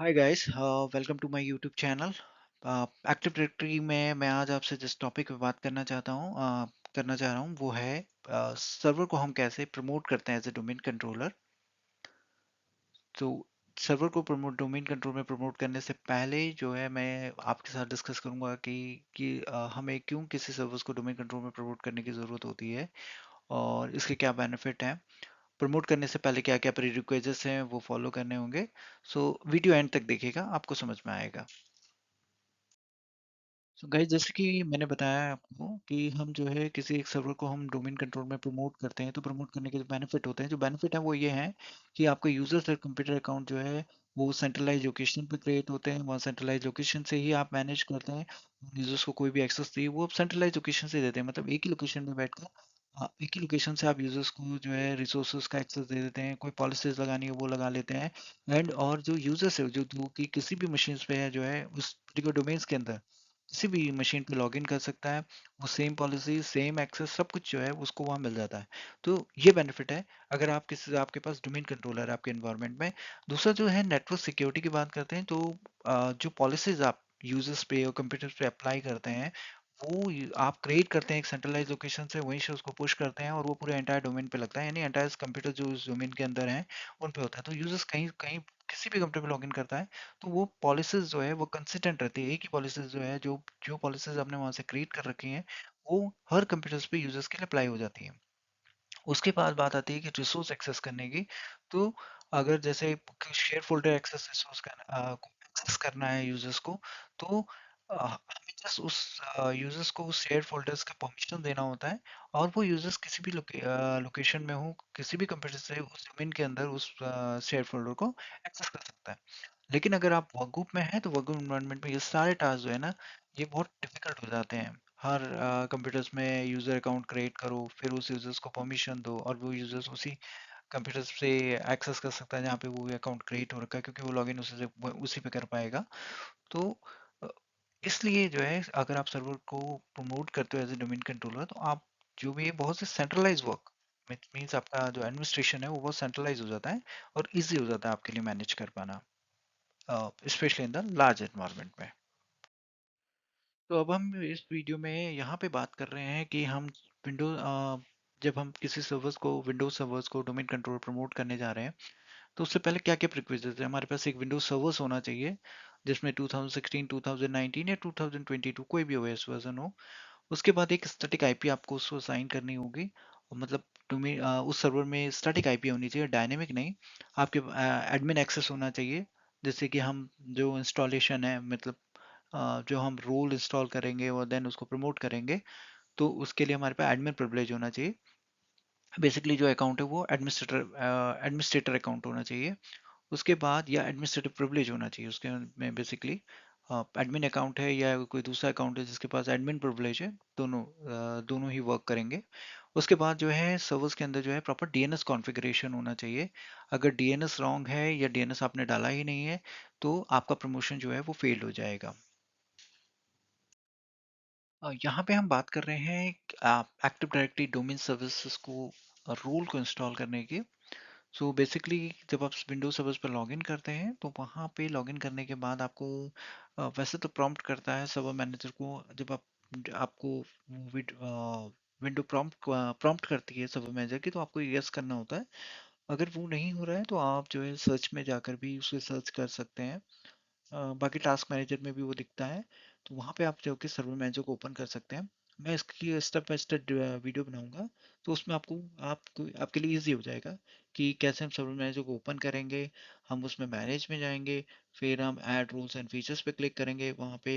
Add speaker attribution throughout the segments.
Speaker 1: Hi guys, welcome to my YouTube channel. Active directory में मैं आज आपसे जिस टॉपिक पे बात करना चाह रहा हूँ वो है सर्वर को हम कैसे प्रमोट करते हैं एज ए डोमेन कंट्रोलर। तो सर्वर को प्रमोट डोमेन कंट्रोल में प्रमोट करने से पहले जो है मैं आपके साथ डिस्कस करूंगा कि हमें क्यों किसी सर्वर्स को डोमेन कंट्रोल में प्रमोट करने की ज़रूरत होती है और इसके क्या बेनिफिट हैं। प्रमोट करने से पहले क्या क्या प्रीरिक्विजिट्स हैं वो फॉलो करने होंगे। सो वीडियो एंड तक देखिएगा, आपको समझ में आएगा। सो गाइस, जैसे कि मैंने बताया आपको कि हम जो है किसी एक सर्वर को हम डोमेन कंट्रोल में प्रमोट करते हैं, तो प्रमोट करने के जो बेनिफिट होते हैं, जो बेनिफिट है वो ये हैं कि आपका यूजर्स और कंप्यूटर अकाउंट जो है वो सेंट्रलाइज लोकेशन पे क्रिएट होते हैं। वहाँ सेंट्रलाइज लोकेशन से ही आप मैनेज करते हैं। यूजर्स को कोई भी एक्सेस चाहिए वो आप सेंट्रलाइज लोकेशन से देते हैं, मतलब एक ही लोकेशन में बैठकर एक ही लोकेशन से आप यूजर्स को जो है रिसोर्सेज का एक्सेस दे देते हैं। कोई पॉलिसीज लगानी है वो लगा लेते हैं। एंड और जो यूजर्स है जो कि किसी भी मशीन पे है जो है उस पर्टिकुलर डोमेन्स के अंदर किसी भी मशीन पे लॉगिन कर सकता है। वो सेम पॉलिसी सेम एक्सेस सब कुछ जो है उसको वहाँ मिल जाता है। तो ये बेनिफिट है अगर आपके पास डोमेन कंट्रोलर है आपके एनवायरनमेंट में। दूसरा जो है नेटवर्क सिक्योरिटी की बात करते हैं, तो जो पॉलिसीज आप यूजर्स पे और कंप्यूटर्स पे अप्लाई करते हैं वो आप क्रिएट करते हैं एक सेंट्रलाइज लोकेशन से, वहीं से उसको पुश करते हैं और वो पूरे एंटायर डोमेन पे लगता है, यानी एंटायर कंप्यूटर जो उस डोमेन के अंदर हैं उन पे होता है। तो यूजर्स कहीं कहीं किसी भी कंप्यूटर पे लॉगिन करता है तो वो पॉलिसीज जो है वो कंसिस्टेंट रहती है। एक ही पॉलिसीज जो है जो जो पॉलिसीज आपने वहां से क्रिएट कर रखी हैं वो हर कंप्यूटर्स पे यूजर्स के लिए अप्लाई हो जाती है। उसके बाद बात आती है कि रिसोर्स एक्सेस करने की। तो अगर जैसे शेयर फोल्डर एक्सेस एक्सेस करना है यूजर्स को, तो हमें जस्ट उस यूजर्स को उस शेयर फोल्डर्स का परमिशन देना होता है और वो यूजर्स किसी भी लोकेशन में हो किसी भी कंप्यूटर से उस डोमेन के अंदर उस शेयर फोल्डर को एक्सेस कर सकता है। लेकिन अगर आप वर्कग्रुप में हैं तो वर्कग्रुप एनवायरनमेंट में ये सारे टास्क जो है ना ये बहुत डिफिकल्ट हो जाते हैं। हर कंप्यूटर्स में यूजर अकाउंट क्रिएट करो, फिर उस यूजर्स को परमिशन दो और वो यूजर्स उसी कंप्यूटर से एक्सेस कर सकता है जहाँ पे वो अकाउंट क्रिएट हो रखा है, क्योंकि वो लॉगिन उसी पे कर पाएगा। तो अ, इसलिए जो है अगर आप सर्वर को प्रमोट करते हो एज ए डोमेन कंट्रोलर तो आप जो भी है बहुत से सेंट्रलाइज वर्क मीन्स आपका जो एडमिनिस्ट्रेशन है वो बहुत सेंट्रलाइज हो जाता है और इजी हो जाता है आपके लिए मैनेज कर पाना, specially in the large environment में। तो अब हम इस वीडियो में यहाँ पे बात कर रहे हैं कि हम विंडो जब हम किसी सर्वर्स को विंडोज सर्वर्स को डोमेन कंट्रोल प्रमोट करने जा रहे हैं तो उससे पहले क्या क्या प्रिक्विजिट है। हमारे पास एक विंडोज सर्वर्स होना चाहिए जिसमें 2016 2019 या 2022 कोई भी ओएस वर्जन हो। उसके बाद एक स्टैटिक आईपी आपको उसको असाइन करनी होगी, और मतलब तुम्हें उस सर्वर में स्टैटिक आईपी होनी चाहिए, डायनेमिक नहीं। आपके एडमिन एक्सेस होना चाहिए, जैसे कि हम जो इंस्टॉलेशन है मतलब जो हम रोल इंस्टॉल करेंगे और देन उसको प्रमोट करेंगे तो उसके लिए हमारे पास एडमिन प्रिविलेज होना चाहिए। बेसिकली जो अकाउंट है वो एडमिनिस्ट्रेटर अकाउंट होना चाहिए। उसके बाद या एडमिनिस्ट्रेटिव प्रिविलेज होना चाहिए उसके में बेसिकली एडमिन अकाउंट है या कोई दूसरा अकाउंट है जिसके पास एडमिन प्रिविलेज है, दोनों ही वर्क करेंगे। उसके बाद जो है सर्वर्स के अंदर जो है प्रॉपर डीएनएस कॉन्फ़िगरेशन होना चाहिए। अगर डीएनएस रॉन्ग है या डीएनएस आपने डाला ही नहीं है तो आपका प्रमोशन जो है वो फेल हो जाएगा। यहाँ पे हम बात कर रहे हैं एक्टिव डायरेक्टरी डोमेन सर्विसेज को रूल को इंस्टॉल करने की। सो बेसिकली जब आप विंडोज सर्वर्स पर लॉगिन करते हैं तो वहाँ पे लॉगिन करने के बाद आपको वैसे तो प्रॉम्प्ट करता है सर्वर मैनेजर को। जब आपको विंडो प्रॉम्प्ट करती है सर्वर मैनेजर की तो आपको यस करना होता है। अगर वो नहीं हो रहा है तो आप जो है सर्च में जाकर भी उसे सर्च कर सकते हैं। बाकी टास्क मैनेजर में भी वो दिखता है, तो वहाँ पे आप जाके सर्वर मैनेजर को ओपन कर सकते हैं। मैं इसकी स्टेप बाय स्टेप वीडियो बनाऊंगा, तो उसमें आपको आपके लिए इजी हो जाएगा कि कैसे हम सर्वर मैनेजर को ओपन करेंगे। हम उसमें मैनेज में जाएंगे, फिर हम ऐड रूल्स एंड फीचर्स पे क्लिक करेंगे। वहाँ पे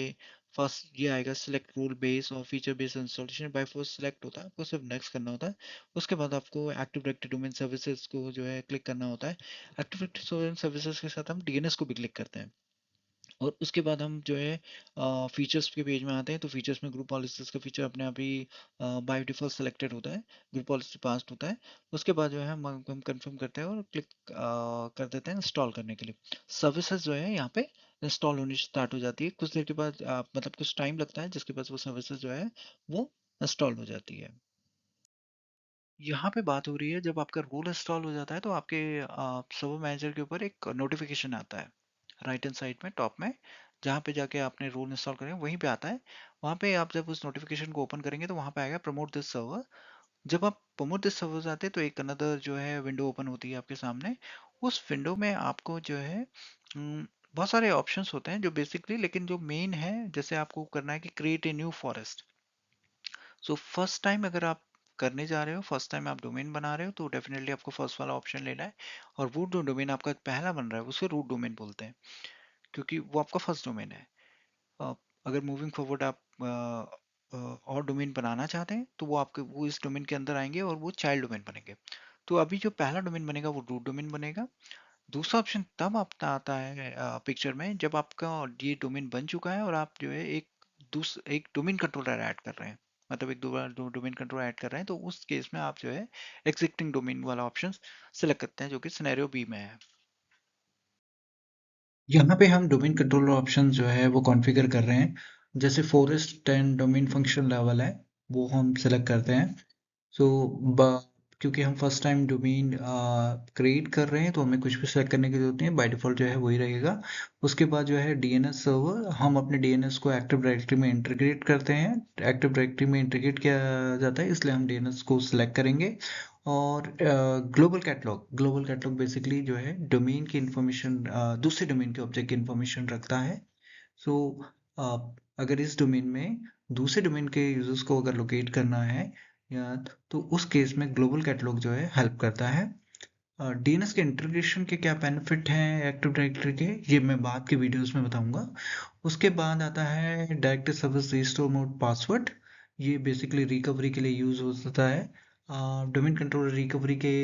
Speaker 1: फर्स्ट ये आएगा सिलेक्ट रूल बेस और feature based installation, by first select होता है, आपको सिर्फ नेक्स्ट करना होता है। उसके बाद आपको एक्टिव डायरेक्टरी डोमेन सर्विसेज को जो है क्लिक करना होता है। एक्टिव डायरेक्टरी डोमेन सर्विसेज के साथ हम डीएनएस को भी क्लिक करते हैं। और उसके बाद हम जो है फीचर्स के पेज में आते हैं, तो फीचर्स में ग्रुप पॉलिसीज का फीचर अपने आप ही बाय डिफॉल्ट सेलेक्टेड होता है, ग्रुप पॉलिसी पास्ड होता है। उसके बाद जो है हम कंफर्म करते हैं और क्लिक कर देते हैं इंस्टॉल करने के लिए। सर्विसेज जो है यहाँ पे इंस्टॉल होनी स्टार्ट हो जाती है। कुछ देर के बाद मतलब कुछ टाइम लगता है जिसके बाद वो सर्विसेज जो है वो इंस्टॉल हो जाती है। यहाँ पे बात हो रही है जब आपका रोल इंस्टॉल हो जाता है तो आपके सर्वर मैनेजर के ऊपर एक नोटिफिकेशन आता है, राइट हैंड साइड में टॉप में, जहाँ पे जाके आपने रोल इंस्टॉल करेंगे वहीं पे आता है। वहाँ पे आप जब उस नोटिफिकेशन को ओपन करेंगे तो वहाँ पे आएगा प्रमोट दिस सर्वर। जब आप प्रमोट दिस सर्वर आते हैं तो एक अनदर जो है विंडो ओपन होती है आपके सामने। उस विंडो में आपको जो है बहुत सारे ऑप्शंस होते हैं जो बेसिकली, लेकिन जो मेन है जैसे आपको करना है कि create a new forest. So first time अगर आप करने जा रहे हो, फर्स्ट टाइम आप डोमेन बना रहे हो, तो डेफिनेटली आपको फर्स्ट वाला ऑप्शन लेना है। और वो जो डोमेन आपका पहला बन रहा है उसे रूट डोमेन बोलते हैं, क्योंकि वो आपका फर्स्ट डोमेन है। अ, अगर मूविंग फॉरवर्ड आप और डोमेन बनाना चाहते हैं तो वो आपके वो इस डोमेन के अंदर आएंगे और वो चाइल्ड डोमेन बनेंगे। तो अभी जो पहला डोमेन बनेगा वो रूट डोमेन बनेगा। दूसरा ऑप्शन तब आपका आता है पिक्चर में जब आपका ये डोमेन बन चुका है और आप जो है एक डोमेन कंट्रोलर ऐड कर रहे हैं, मतलब एक दो डोमेन कंट्रोलर ऐड कर रहे हैं, तो उस केस में आप जो है एग्जिस्टिंग डोमेन वाला ऑप्शन सेलेक्ट करते हैं जो कि सिनेरियो बी में है। यहाँ पे हम डोमेन कंट्रोलर ऑप्शन जो है वो कॉन्फ़िगर कर रहे हैं। जैसे forest and domain function level है, वो हम सेलेक्ट करते हैं। सो क्योंकि हम फर्स्ट टाइम डोमेन क्रिएट कर रहे हैं तो हमें कुछ भी सेलेक्ट करने की जरूरत नहीं है, बाय डिफॉल्ट जो है वही रहेगा। उसके बाद जो है डीएनएस सर्वर, हम अपने डीएनएस को एक्टिव डायरेक्टरी में इंटीग्रेट करते हैं। एक्टिव डायरेक्टरी में इंटीग्रेट किया जाता है इसलिए हम डीएनएस को सिलेक्ट करेंगे। और ग्लोबल कैटलॉग बेसिकली जो है डोमेन की इंफॉर्मेशन, दूसरे डोमेन के ऑब्जेक्ट की इंफॉर्मेशन रखता है। सो अगर इस डोमेन में दूसरे डोमेन के यूजर्स को अगर लोकेट करना है या, तो उस केस में ग्लोबल कैटलॉग जो है हेल्प करता है। डीएनएस के इंटीग्रेशन के क्या बेनिफिट हैं एक्टिव डायरेक्टरी के, ये मैं बाद के वीडियोस में बताऊंगा। उसके बाद आता है direct service restore mode password. ये बेसिकली रिकवरी के लिए यूज होता है। डोमेन कंट्रोलर रिकवरी के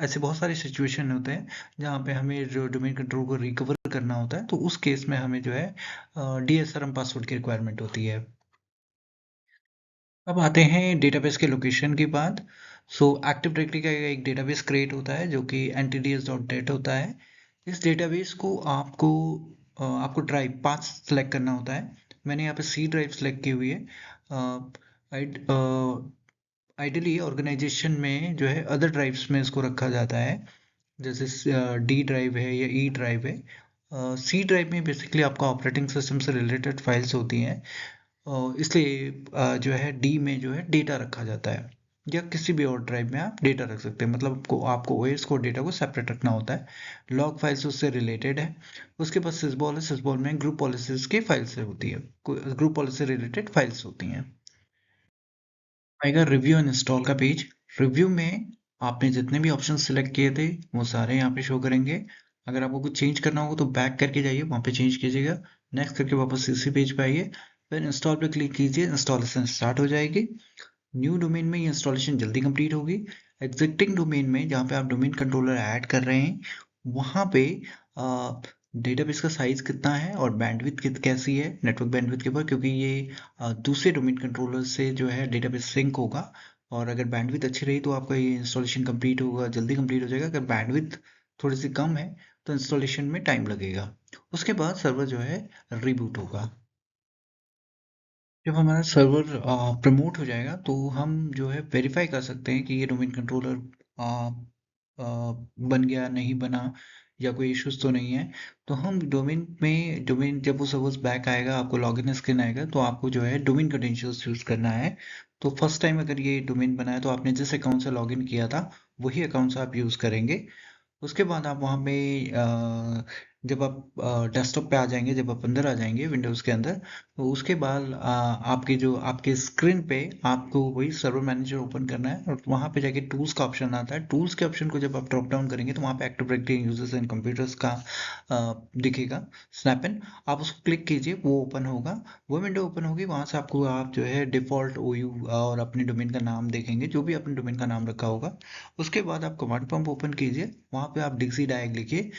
Speaker 1: ऐसे बहुत सारे सिचुएशन होते हैं जहाँ पे हमें जो डोमेन कंट्रोल को रिकवर करना होता है, तो उस केस में हमें जो है डीएसआरएम पासवर्ड की रिक्वायरमेंट होती है। अब आते हैं डेटाबेस के लोकेशन की बात। सो एक्टिव डायरेक्टरी का एक डेटाबेस क्रिएट होता है जो कि ntds.dat होता है। इस डेटाबेस को आपको ड्राइव पाथ सेलेक्ट करना होता है। मैंने यहाँ पे सी ड्राइव सेलेक्ट की हुई है। आइडियली ऑर्गेनाइजेशन में जो है अदर ड्राइव्स में इसको रखा जाता है, जैसे डी ड्राइव है या ई ड्राइव है। सी ड्राइव में बेसिकली आपका ऑपरेटिंग सिस्टम से रिलेटेड फाइल्स होती हैं, इसलिए जो है डी में जो है डेटा रखा जाता है। या किसी भी और ड्राइव में आप डेटा रख सकते हैं, मतलब आपको ओएस को डेटा को सेपरेट रखना होता है। लॉग फाइल्स उससे रिलेटेड है। उसके बाद सिसबॉल है, सिसबॉल में ग्रुप पॉलिसीज की फाइल्स होती है, ग्रुप पॉलिसी रिलेटेड फाइल्स होती हैं। आएगा रिव्यू एंड इंस्टॉल का पेज। रिव्यू में आपने जितने भी ऑप्शन सिलेक्ट किए थे वो सारे यहाँ पे शो करेंगे। अगर आपको कुछ चेंज करना होगा तो बैक करके जाइए, वहाँ पे चेंज कीजिएगा। नेक्स्ट करके वापस इसी पेज पे आइए, फिर इंस्टॉल पे क्लिक कीजिए, इंस्टॉलेशन स्टार्ट हो जाएगी। न्यू डोमेन में ये इंस्टॉलेशन जल्दी कंप्लीट होगी। एग्जिस्टिंग डोमेन में जहाँ पे आप डोमेन कंट्रोलर ऐड कर रहे हैं वहाँ पे डेटाबेस का साइज कितना है और बैंडविड्थ कैसी है नेटवर्क बैंडविड्थ के ऊपर, क्योंकि ये दूसरे डोमेन कंट्रोलर से जो है डेटाबेस सिंक होगा। और अगर बैंडविड्थ अच्छी रही तो आपका ये इंस्टॉलेशन कंप्लीट होगा, जल्दी कंप्लीट हो जाएगा। अगर बैंडविड्थ थोड़ी सी कम है तो इंस्टॉलेशन में टाइम लगेगा। उसके बाद सर्वर जो है रिबूट होगा। जब हमारा सर्वर प्रमोट हो जाएगा तो हम जो है वेरीफाई कर सकते हैं कि ये डोमेन कंट्रोलर बन गया नहीं बना, या कोई इश्यूज तो नहीं है। तो हम डोमेन जब वो सर्वर बैक आएगा, आपको लॉगिन स्क्रीन आएगा, तो आपको जो है डोमेन क्रेडेंशियल्स यूज करना है। तो फर्स्ट टाइम अगर ये डोमेन बनाया तो आपने जिस अकाउंट से लॉगिन किया था वही अकाउंट से आप यूज करेंगे। उसके बाद आप वहाँ पे जब आप डेस्कटॉप पे आ जाएंगे, जब आप अंदर आ जाएंगे विंडोज़ के अंदर, तो उसके बाद आपके स्क्रीन पे आपको वही सर्वर मैनेजर ओपन करना है और वहाँ पे जाके टूल्स का ऑप्शन आता है। टूल्स के ऑप्शन को जब आप ड्रॉप डाउन करेंगे तो वहाँ पे active directory users and computers का दिखेगा स्नैपइन। आप उसको क्लिक कीजिए, वो ओपन होगा। वो विंडो ओपन होगी, वहाँ से आपको आप जो है डिफ़ॉल्ट ओयू और अपने डोमेन का नाम देखेंगे, जो भी आपने डोमेन का नाम रखा होगा। उसके बाद आप कमांड प्रॉम्प्ट ओपन कीजिए, वहाँ पे आप डीसी डायग लिखिए।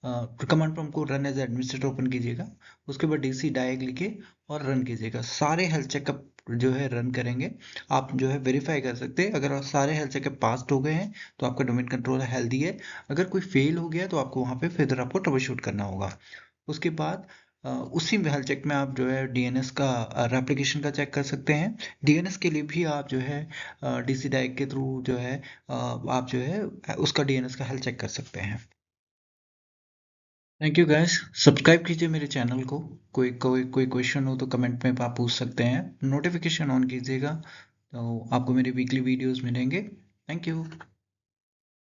Speaker 1: कमांड प्रॉम्प्ट को रन एज एडमिनिस्ट्रेटर ओपन कीजिएगा। उसके बाद डीसी डायग लिखिए और रन कीजिएगा। सारे हेल्थ चेकअप जो है रन करेंगे। आप जो है वेरीफाई कर सकते हैं, अगर सारे हेल्थ चेकअप पास हो गए हैं तो आपका डोमेन कंट्रोलर हेल्दी है। अगर कोई फेल हो गया तो आपको वहाँ पे फिर आपको ट्रबल शूट करना होगा। उसके बाद उसी में हेल्थ चेक में आप जो है डीएनएस का रेप्लिकेशन का चेक कर सकते हैं। डीएनएस के लिए भी आप जो है डीसी डायग के थ्रू जो है आप जो है उसका डीएनएस का हेल्थ चेक कर सकते हैं। थैंक यू गाइस, सब्सक्राइब कीजिए मेरे चैनल को। कोई क्वेश्चन हो तो कमेंट में आप पूछ सकते हैं, नोटिफिकेशन ऑन कीजिएगा तो आपको मेरे वीकली वीडियोस मिलेंगे। Thank you.